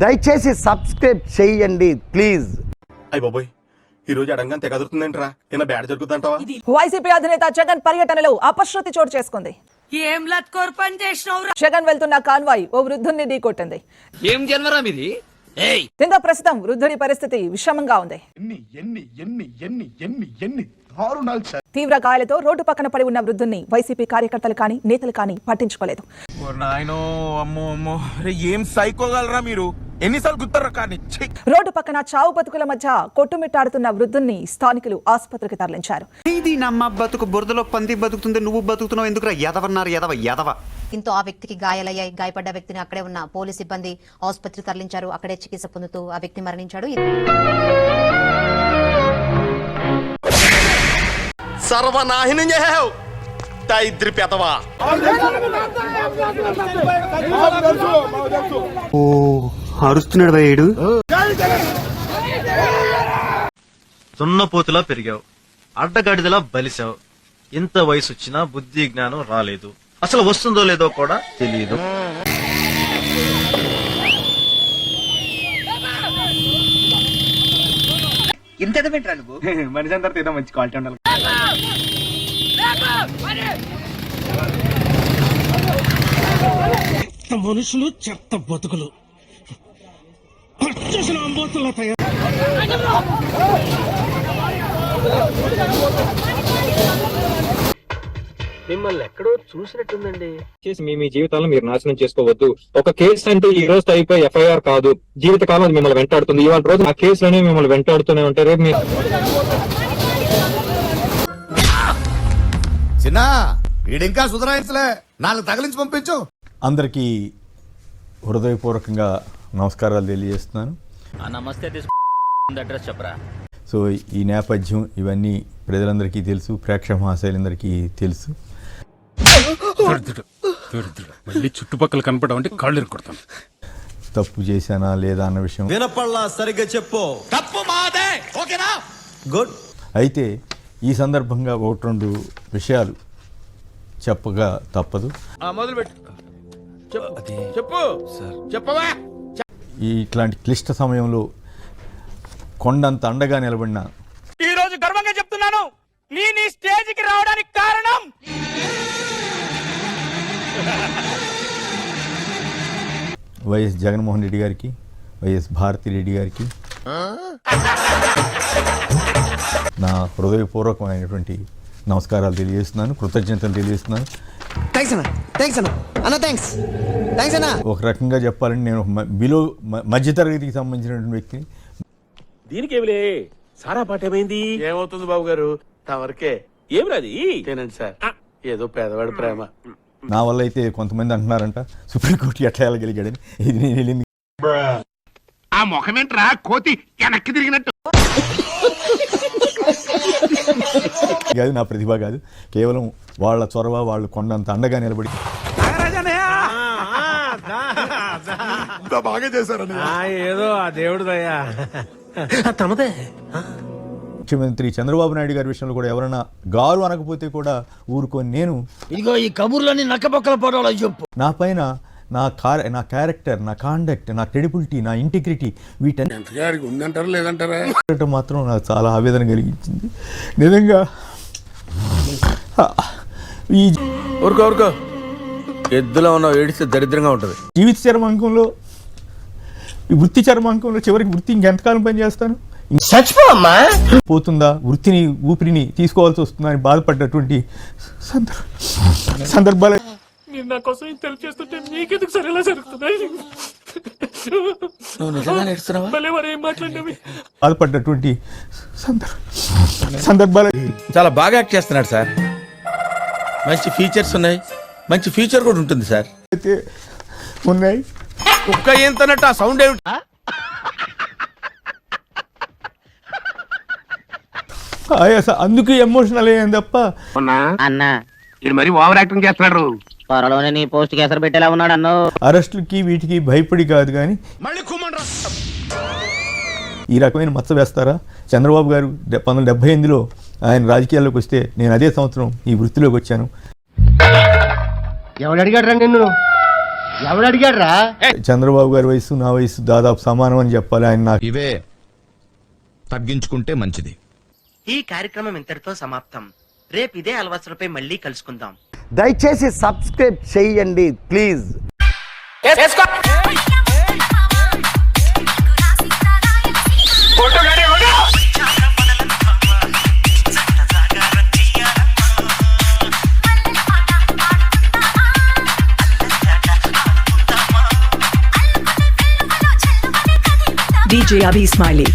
దయచేసి సబ్స్క్రైబ్ చేయండి ప్లీజ్. అయ్య బాబోయ్, ఈ రోజు అడంగం తెగదురుతుందంటరా, ఏమైనా బ్యాడ్ జరుగుతుందంటావా? వైసీపీ అధినేత జగన్ పర్యటనలో అపశృతి చోటు చేసుకుంది. ఏం లత్కోర్ పని చేసినవురా? జగన్ వెళ్తున్న కాన్వాయ్ ఓ వృద్ధుణ్ణి ఢీకొట్టింది. ఏం జన్మరా మీది? దీంతో ప్రస్తుతం వృద్ధుడి పరిస్థితి విషమంగా ఉంది. తీవ్ర గాయాలతో రోడ్డు పక్కన పడి ఉన్న వృద్ధుణ్ణి వైసీపీ కార్యకర్తలు కానీ నేతలు కానీ పట్టించుకోలేదు. ఏం సైకోగలరా మీరు? ఎన్నిసార్లు గుర్తారా కానీ రోడ్డు పక్కన చావు బతుకుల మధ్య కొట్టుమిట్టాడుతున్న వృద్ధుణ్ణి స్థానికులు ఆసుపత్రికి తరలించారు. ఇది నమ్మ బతుకు బురదలో పంది బతుకుతుంది, నువ్వు బతుకుతున్నావు ఎందుకురా? ఎదవన్నారు ఎదవ. దీంతో ఆ వ్యక్తికి గాయాలయ్యాయి. గాయపడ్డ వ్యక్తిని అక్కడే ఉన్న పోలీస్ సిబ్బంది ఆసుపత్రికి తరలించారు. అక్కడే చికిత్స పొందుతూ ఆ వ్యక్తి మరణించాడు. సర్వనాహిని దరిద్రి పెదవా. ఓ అరుస్తున్నాడు భయ్యుడు. దున్నపోతులా పెరిగావు, అడ్డగాడిదలా బలిసావు. ఇంత వయసు వచ్చినా బుద్ధి జ్ఞానం రాలేదు. అసలు వస్తుందో లేదో కూడా తెలియదు. ఇంత పెట్టరా నువ్వు? మనిషి అందరితో ఏదో మంచి క్వాలిటీ ఉండాలి. మనుషులు చెత్త బతుకులు మిమ్మల్ని ఎక్కడో చూసినట్టుందండి. మీ జీవితాలను మీరు నాశనం చేసుకోవద్దు. ఒక కేసు అంటే ఈ రోజు అయిపోయి ఎఫ్ఐఆర్ కాదు, జీవితకాలం అది మిమ్మల్ని వెంటాడుతుంది. ఇవాళ రోజు ఆ కేసులోనే మిమ్మల్ని వెంటాడుతూనే ఉంటారు. చిన్న వీడింకా సుధరాయించలే, 4 తగిలించి పంపించు. అందరికీ హృదయపూర్వకంగా నమస్కారాలు తెలియజేస్తున్నాను. నమస్తే, అడ్రస్ చెప్పరా. సో ఈ నేపథ్యం ఇవన్నీ ప్రజలందరికీ తెలుసు, ప్రేక్షక మహాశైలందరికీ తెలుసు. మళ్ళీ చుట్టుపక్కల కనపడమంటే కాళ్ళు కొడతాను. తప్పు చేశానా లేదా అన్న విషయం వినపల్లా, సరిగ్గా చెప్పు. తప్పు మాదే, ఓకేనా? గుడ్. అయితే ఈ సందర్భంగా 1-2 విషయాలు చెప్పగా తప్పదు. ఇట్లాంటి క్లిష్ట సమయంలో కొండంత అండగా నిలబడిన ఈ రోజు గర్వంగా చెప్తున్నాను, నీ స్టేజ్కి రావడానికి కారణం వైఎస్ జగన్మోహన్ రెడ్డి గారికి, వైఎస్ భారతిరెడ్డి గారికి నా హృదయపూర్వకమైనటువంటి నమస్కారాలు తెలియజేస్తున్నాను, కృతజ్ఞతలు తెలియజేస్తున్నాను. ఒక రకంగా చెప్పాలంటే నేను బిలో మధ్యతరగతికి సంబంధించినటువంటి వ్యక్తిని. దీనికి ఏమిలే, సారా పాట ఏమైంది? ఏమవుతుంది బాబు గారు, తమరికే ఏమి రాది తినండి సార్, ఏదో పేదవాడి ప్రేమ. నా వల్ల అయితే కొంతమంది అంటున్నారంట సుప్రీంకోర్టు ఎట్లా వెళ్ళగలిగాడని. ఇది నేను వెళ్ళింది ఆ ముఖమేంట్రా కోతి వెనక్కి తిరిగినట్టు. కాదు, నా ప్రతిభ కాదు, కేవలం వాళ్ళ చొరవ, వాళ్ళు కొండంత అండగా నిలబడి బాగా చేశారని ఏదో ఆ దేవుడు దయ్యా తమదే. ముఖ్యమంత్రి చంద్రబాబు నాయుడు గారి విషయంలో కూడా ఎవరైనా గారు అనకపోతే కూడా ఊరుకొని నేను ఇదిగో ఈ కబుర్లని నక్కబొక్కల పోవడం చెప్పు. నా పైన నా క్యారెక్టర్, నా కాండక్ట్, నా క్రెడిబిలిటీ, నా ఇంటిగ్రిటీ వీటన్నిటి ఉందంటారా లేదంటారా మాత్రం నాకు చాలా ఆవేదన కలిగించింది నిజంగా. ఈ ఊరుకో ఎద్దులో ఉన్న ఏడిస్తే దరిద్రంగా ఉంటుంది. జీవిత చర్మాంకంలో, ఈ వృత్తి చర్మాంకంలో చివరికి వృత్తి ఇంకెంతకాలం పని చేస్తాను, పోతుందా, వృత్తిని ఊపిరిని తీసుకోవాల్సి వస్తుందా అని బాధపడ్డటువంటి సందర్భాలు మీరు నా కోసం ఇంత హెల్ప్ చేస్తుంటే మీకెందుకు సరే ఎలా జరుగుతుంది? బాధపడ్డటువంటి సందర్భాలు చాలా బాగా యాక్ట్ చేస్తున్నాడు సార్. మంచి ఫీచర్స్ ఉన్నాయి, మంచి ఫ్యూచర్ కూడా ఉంటుంది సార్. అయితే ఉన్నాయి. కుక్క ఏంతనట్టు ఆ సౌండ్ ఏమిటి? అందుకు ఎమోషనల్ అయ్యాను తప్ప. అన్నా ఇది మరి ఓవర్ యాక్టింగ్ చేస్తున్నాడు. త్వరలోనే నీ పోస్ట్ కి ఎసరు పెట్టేలా ఉన్నాడు అన్న. అరెస్టులకి వీటికి భయపడి కాదు కానీ ఈ రకమైన మచ్చ వేస్తారా? చంద్రబాబు గారు 1978లో ఆయన రాజకీయాల్లోకి వస్తే నేను అదే సంవత్సరం ఈ వృత్తిలోకి వచ్చాను. ఎవడు అడిగాడు రా నిన్ను? చంద్రబాబు గారి వయసు నా వయసు దాదాపు సమానం అని చెప్పాలి. ఆయన నాకు ఇవే తగ్గించుకుంటే మంచిది. ఈ కార్యక్రమం ఇంతటితో సమాప్తం. రేపు ఇదే అలవాసులపై మళ్ళీ కలుసుకుందాం. దయచేసి సబ్స్క్రైబ్ చేయండి ప్లీజ్. DJ Abhi Smiley.